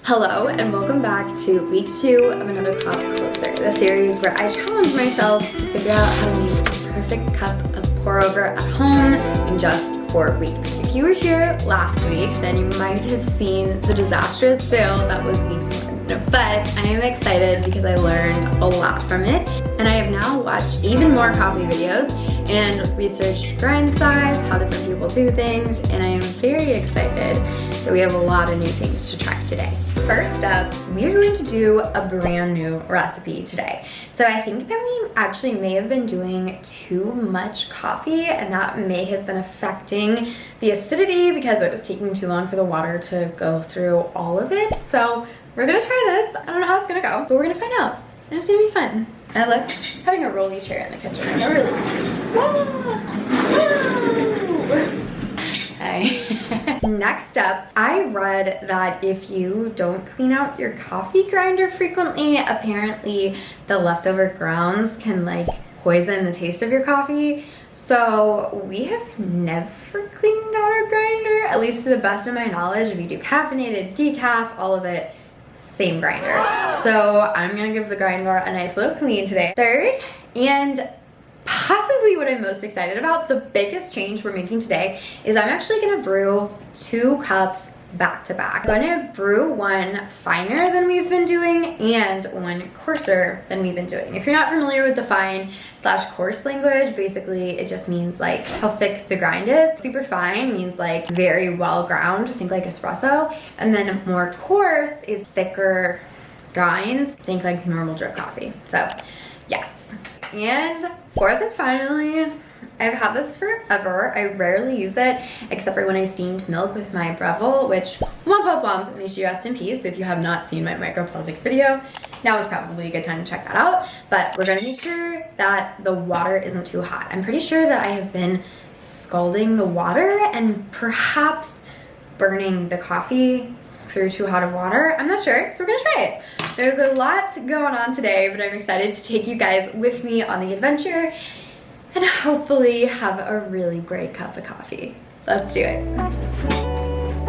Hello and welcome back to week 2 of another cup closer, the series where I challenge myself to figure out how to make the perfect cup of pour over at home in just 4 weeks. If you were here last week, then you might have seen the disastrous fail that was week 1. But I am excited because I learned a lot from it, and I have now watched even more coffee videos and researched grind size, how different people do things, and I am very excited that we have a lot of new things to try today. First up, we are going to do a brand new recipe today. So I think that we actually may have been doing too much coffee, and that may have been affecting the acidity because it was taking too long for the water to go through all of it. So we're gonna try this. I don't know how it's gonna go, but we're gonna find out. And it's gonna be fun. I like having a rolly chair in the kitchen. I know really nice. Hey. Next up, I read that if you don't clean out your coffee grinder frequently, apparently the leftover grounds can like poison the taste of your coffee. So we have never cleaned out our grinder, at least to the best of my knowledge. If you do caffeinated, decaf, all of it, same grinder. So I'm gonna give the grinder a nice little clean today. Third, and possibly what I'm most excited about, the biggest change we're making today is I'm actually gonna brew 2 cups back to back. I'm gonna brew one finer than we've been doing and one coarser than we've been doing. If you're not familiar with the fine/coarse language, basically it just means like how thick the grind is. Super fine means like very well ground, think like espresso. And then more coarse is thicker grinds, think like normal drip coffee. So yes. And fourth and finally, I've had this forever. I rarely use it except for when I steamed milk with my Breville, which may she rest in peace. If you have not seen my microplastics video, now is probably a good time to check that out. But we're gonna make sure that the water isn't too hot. I'm pretty sure that I have been scalding the water and perhaps burning the coffee through too hot of water. I'm not sure, so we're gonna try it. There's a lot going on today, but I'm excited to take you guys with me on the adventure and hopefully have a really great cup of coffee. Let's do it.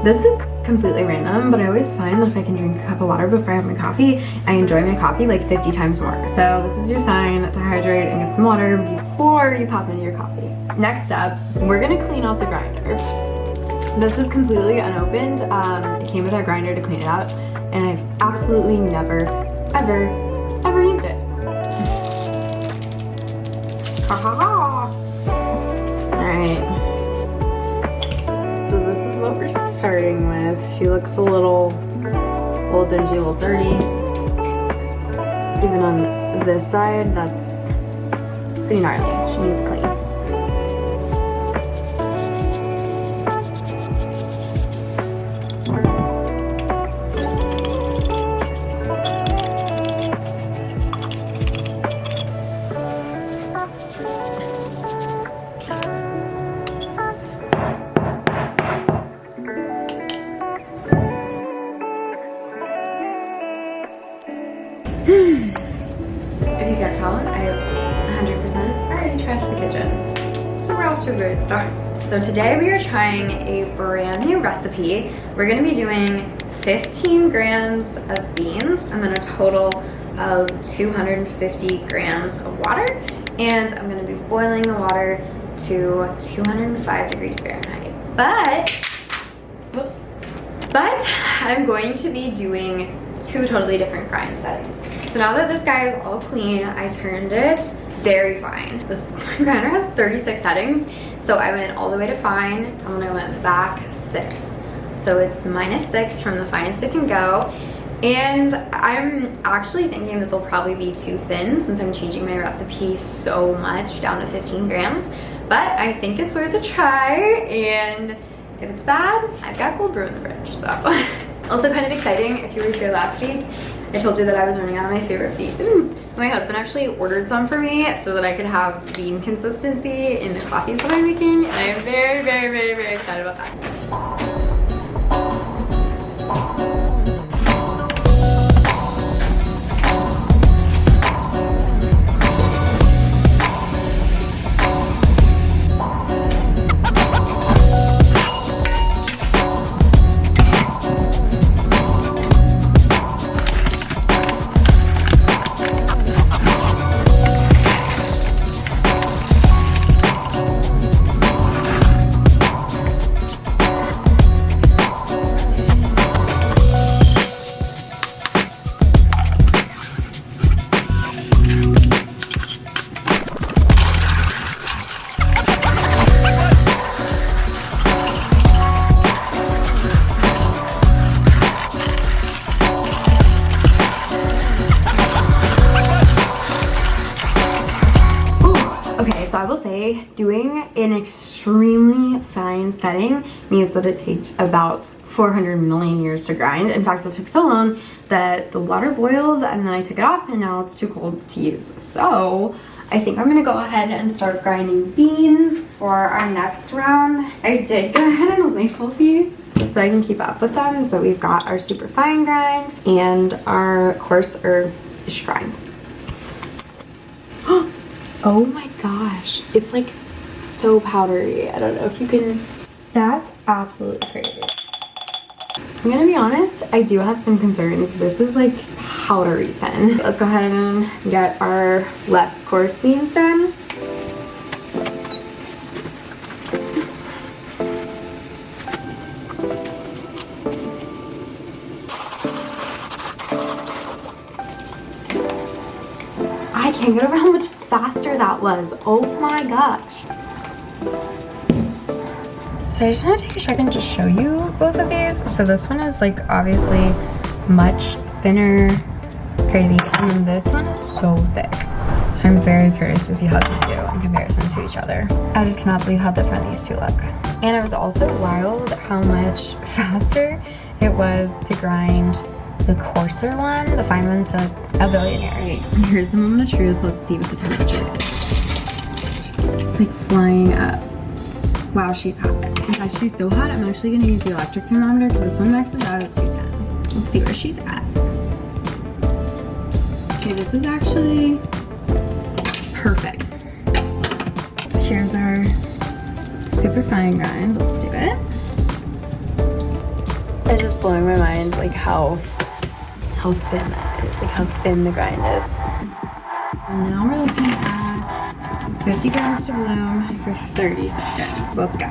This is completely random, but I always find that if I can drink a cup of water before I have my coffee, I enjoy my coffee like 50 times more. So this is your sign to hydrate and get some water before you pop into your coffee. Next up, we're gonna clean out the grinder. This is completely unopened. It came with our grinder to clean it out, and I've absolutely never, ever used it. Ha ha ha! Alright. So this is what we're starting with. She looks a little dingy, a little dirty. Even on this side, that's pretty gnarly. She needs clean. If you can't tell, I 100% already trashed the kitchen. So we're off to a great start. So today we are trying a brand new recipe. We're gonna be doing 15 grams of beans and then a total of 250 grams of water. And I'm gonna be boiling the water to 205 degrees Fahrenheit. But I'm going to be doing 2 totally different grind settings. So now that this guy is all clean, I turned it very fine. This grinder has 36 settings, so I went all the way to fine, and then I went back 6. So it's -6 from the finest it can go. And I'm actually thinking this will probably be too thin since I'm changing my recipe so much down to 15 grams. But I think it's worth a try, and if it's bad, I've got cold brew in the fridge, so. Also kind of exciting, if you were here last week, I told you that I was running out of my favorite beans. My husband actually ordered some for me so that I could have bean consistency in the coffees that I'm making, and I am very, very, very, very excited about that. I will say doing an extremely fine setting means that it takes about 400 million years to grind. In fact, it took so long that the water boiled and then I took it off and now it's too cold to use. So I think I'm gonna go ahead and start grinding beans for our next round. I did go ahead and label these just so I can keep up with them, but we've got our super fine grind and our coarse herbish grind. Oh my gosh, it's like so powdery. I don't know if you can, that's absolutely crazy. I'm gonna be honest, I do have some concerns. This is like powdery thin. Let's go ahead and get our less coarse beans done. I can't get over how much faster that was. Oh my gosh. So I just want to take a second to show you both of these. So this one is like obviously much thinner, crazy, and then this one is so thick. So I'm very curious to see how these do in comparison to each other. I just cannot believe how different these two look. And it was also wild how much faster it was to grind the coarser one. The fine one took a billionaire. Okay, here's the moment of truth. Let's see what the temperature is. It's like flying up. Wow, she's hot. In fact, she's so hot, I'm actually gonna use the electric thermometer because this one maxes out at 210. Let's see where she's at. Okay, this is actually perfect. So here's our super fine grind. Let's do it. It's just blowing my mind like how thin that is, like how thin the grind is. And now we're looking at 50 grams to bloom for 30 seconds. Let's go.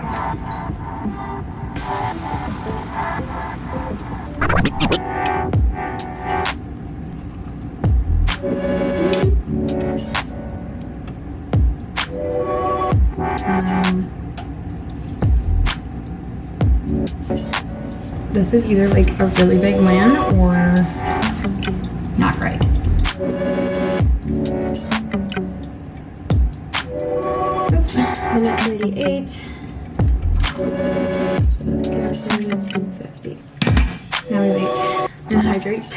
This is either like a really big win or not right. Oops, I'm at 38. So let's get up to 250. Now we wait and hydrate.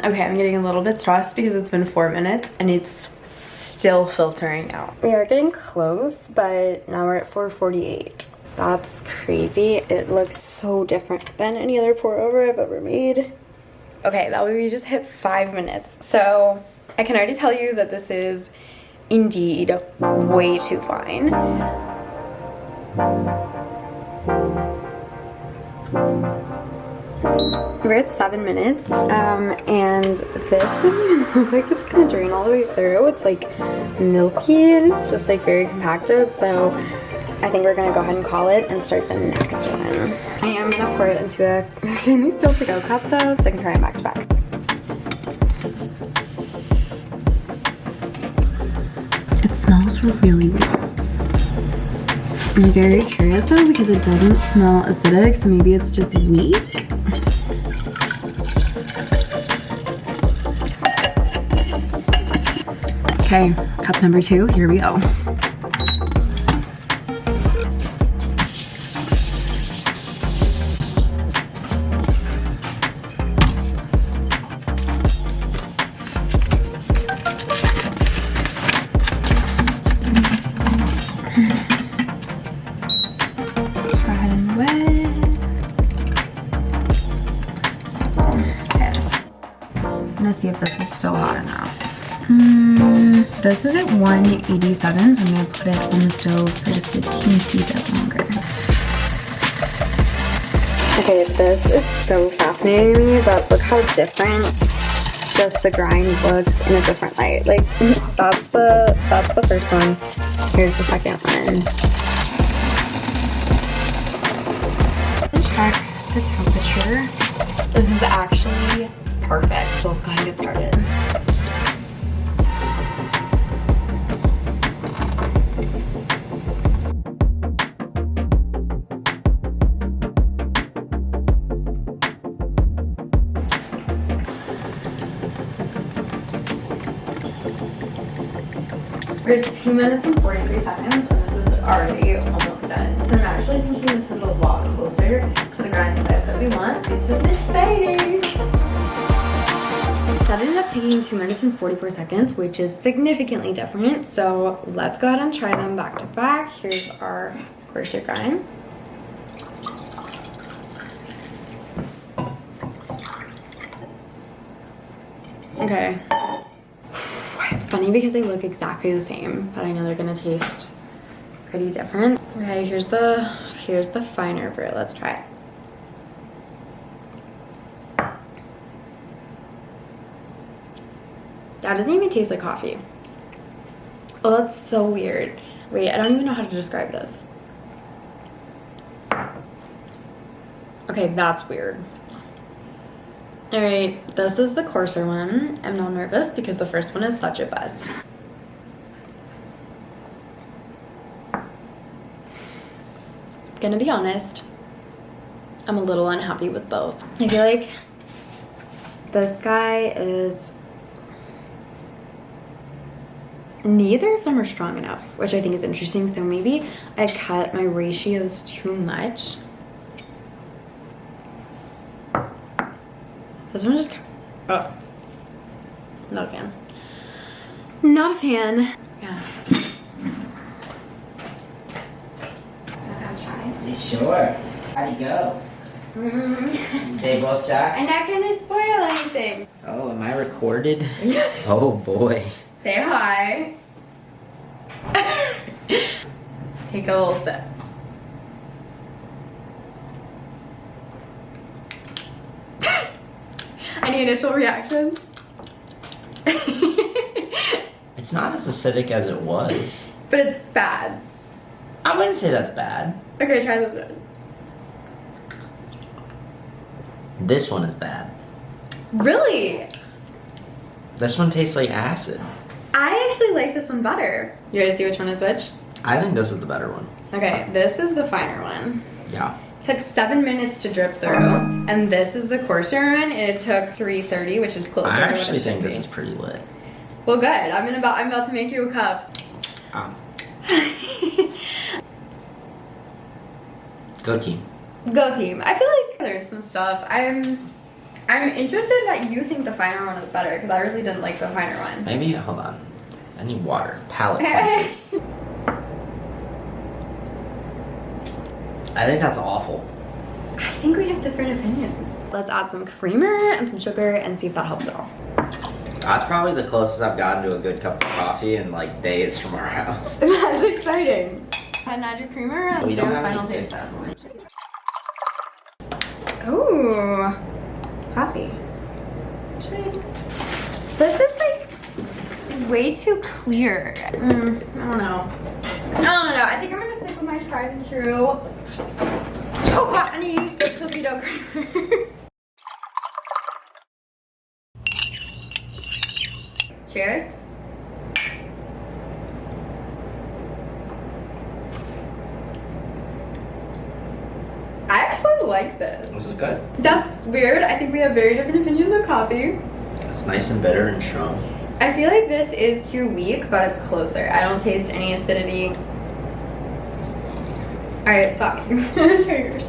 Okay, I'm getting a little bit stressed because it's been 4 minutes and it's still filtering out. We are getting close, but now we're at 448. That's crazy. It looks so different than any other pour over I've ever made. Okay, that way we just hit 5 minutes. So I can already tell you that this is indeed way too fine. We're at 7 minutes, and this doesn't even look like it's gonna drain all the way through. It's like milky and it's just like very compacted, so I think we're gonna go ahead and call it and start the next one. I am gonna pour it into a stainless steel to-go cup though, so I can try it back to back. It smells really weird. I'm very curious though because it doesn't smell acidic, so maybe it's just weak. Okay, cup number 2, here we go. See if this is still hot enough. This is at 187, so I'm gonna put it on the stove for just a teensy bit longer. Okay, this is so fascinating to me, but look how different just the grind looks in a different light. Like that's the first one. Here's the second one. Check the temperature. This is actually perfect. So let's go ahead and get started. We're at 2 minutes and 43 seconds, and this is already almost done. So I'm actually thinking this is a lot closer to the grind size that we want, which is exciting. That ended up taking 2 minutes and 44 seconds, which is significantly different. So let's go ahead and try them back to back. Here's our Coarse grind. Okay. It's funny because they look exactly the same, but I know they're gonna taste pretty different. Okay, here's the finer brew. Let's try it. That doesn't even taste like coffee. Oh, that's so weird. Wait, I don't even know how to describe this. Okay, that's weird. All right, this is the coarser one. I'm not nervous because the first one is such a bust. Gonna be honest, I'm a little unhappy with both. I feel like this guy is, neither of them are strong enough, which I think is interesting. So maybe I cut my ratios too much. This one just, oh, not a fan. Not a fan. Yeah. I'll try. Sure. How'd you go? They both suck? I'm not gonna spoil anything. Oh, am I recorded? Oh boy. Say hi. Take a little sip. Any initial reactions? It's not as acidic as it was. But it's bad. I wouldn't say that's bad. Okay, try this one. This one is bad. Really? This one tastes like acid. I actually like this one better. You ready to see which one is which? I think this is the better one. Okay, this is the finer one. Yeah. Took 7 minutes to drip through, and this is the coarser one, and it took 3:30, which is closer. I to what actually it think should this be. is pretty lit. Well, good. I'm about to make you a cup. Go team. Go team. I feel like there's some stuff. I'm interested that you think the finer one is better because I really didn't like the finer one. Maybe, hold on. I need water. Palate cleanser. I think that's awful. I think we have different opinions. Let's add some creamer and some sugar and see if that helps at all. That's probably the closest I've gotten to a good cup of coffee in like days from our house. That's exciting. Go ahead and add your creamer and let's do a final taste test. Ooh, classy. Actually, this is like way too clear. I don't know. I think I'm gonna stick with my tried and true Chobani cookie dough creamer. Cheers. I actually like this. This is good. That's weird. I think we have very different opinions on coffee. It's nice and bitter and strong. I feel like this is too weak, but it's closer. I don't taste any acidity. Alright, swap me. Try yours.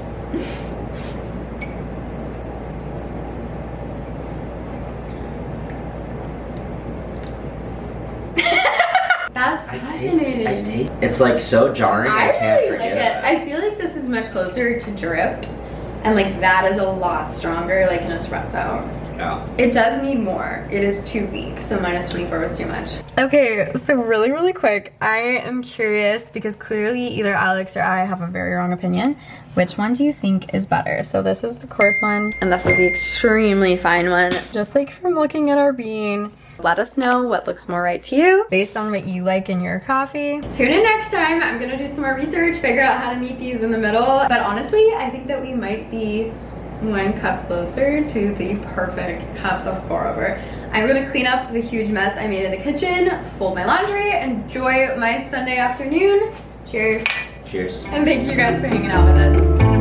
That's fascinating. It's like so jarring. I can't really forget like it. I feel like this is much closer to drip, and like that is a lot stronger, like an espresso. Yeah. It does need more. It is too weak, so minus 24 was too much. Okay, so really quick, I am curious because clearly either Alex or I have a very wrong opinion. Which one do you think is better? So this is the coarse one, and this is the extremely fine one. Just like from looking at our bean. Let us know what looks more right to you based on what you like in your coffee. Tune in next time. I'm gonna do some more research, figure out how to meet these in the middle. But honestly, I think that we might be one cup closer to the perfect cup of pour over. I'm gonna clean up the huge mess I made in the kitchen, fold my laundry, enjoy my Sunday afternoon. Cheers. Cheers. And thank you guys for hanging out with us.